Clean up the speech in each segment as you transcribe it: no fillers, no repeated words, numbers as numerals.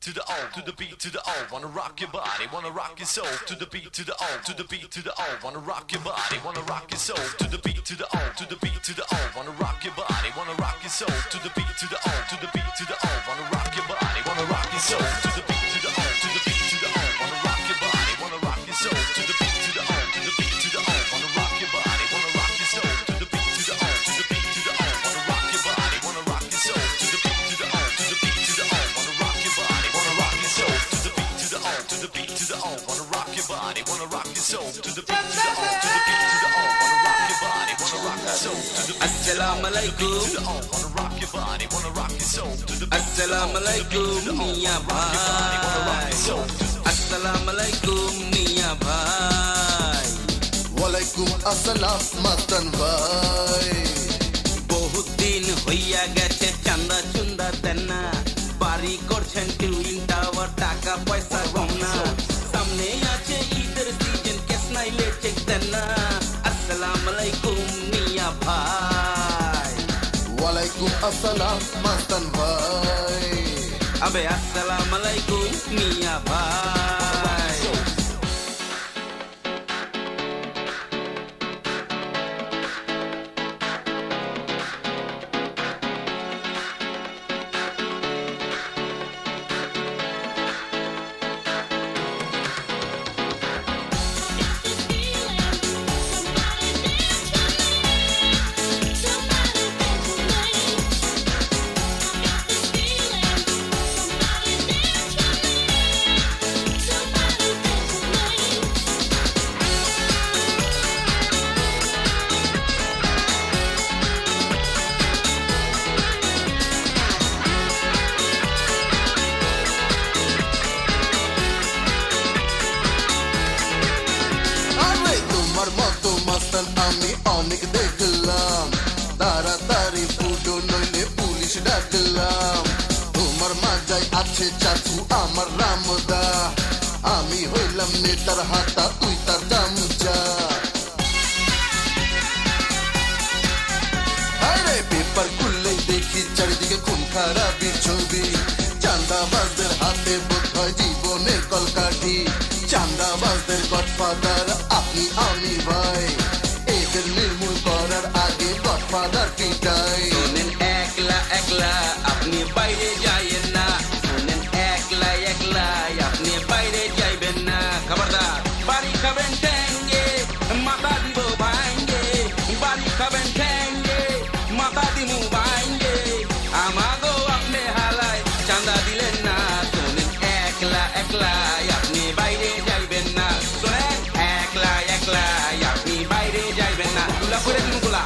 To the O, to the B, to the O, wanna rock your body, wanna rock your soul. To the B, to the O, to the B, to the O, wanna rock your body, wanna rock your soul. To the B, to the O, to the B, to the O, wanna rock your body, wanna rock your soul. To the B, to the O, to the B, to the O, wanna rock your body, wanna rock your soul. To the B, to the O, to the B, to the O, wanna rock your body, wanna rock your soul. To the B, to the O, to the B, to the O, wanna rock your body, wanna rock your soul. To the B, to the O, to the B, to the O, wanna rock your body, wanna rock your soul. To the B, to the O, to the B, to the O, wanna rock your body, wanna rock your soul. To the B, to the O, to the B, to the O, wanna rock your body, wanna rock your soul. To the B, to the O, to the B, to the O, wanna rock your body, wanna rock your soul. To the B, Assalamu alaikum. to the O, wanna rock your body, wanna rock your soul. To the B, Assalamu alaikum miya bhai. Assalamu alaikum miya bhai. ওয়ালাইকুম আসসালাম মাস্তান ভাই বহুত দিন হইয়া গেছে চান্দা চুন্দা দেন না বাড়ি করছেন টুইন টাওয়ার টাকা পয়সা কম না সামনে আছে ঈদের সিজন কেস নাইলে চেক দেন না আসসালামু আলাইকুম মিয়া ভাই ওয়ালাইকুম আসসালাম মাস্তান ভাই আবে আসসালামু আলাইকুম মিয়া ভাই আমি অনেক দেখলাম তাড়াতাড়ি ফুটো নইলে পুলিশ ডাকলাম তোমার মাজায় আছে চাচু আমার রামদা আমি হইলাম নেতার হাতা তুই তার চামচা আরে পেপার খুললেই দেখি চারিদিকে খুন খারাপির ছবি চাঁদাবাজদের হাতে বোধ হয় জীবনের কলকাঠি চাঁদাবাজদের গডফাদার আপনি আমি ভাই এদের নির্মূল করার আগে গডফাদার পিটাই শোনেন একলা একলা আপনি বাইরে যাইয়েন না শোনেন একলা একলা আপনি বাইরে যাইবেন না খবরদার বাড়ি খাবেন ঠ্যাঙ্গে মাথা দিব ভাঙ্গে বাড়ি খাবেন ঠ্যাঙ্গে মাথা দিমু ভাঙ্গে আমাগো আপনি হালায় চাঁদা দিলেন না শোনেন একলা একলা আপনি বাইরে যাইবেন না শোনেন একলা একলা আপনি বাইরে যাইবেন না তুলা করে দিন গুলা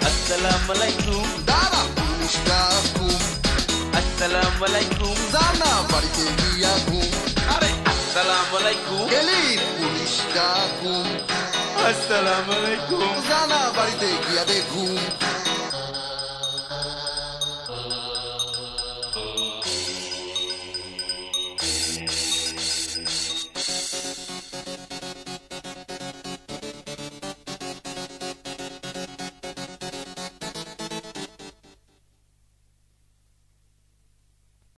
Assalamu alaikum দাঁড়া পুলিশ ডাকুম Assalamu alaikum জানা বাড়িতে গিয়া ঘুম Are Assalamu alaikum গেলি পুলিশ ডাকুম Assalamu alaikum জানা বাড়িতে গিয়া দেখুম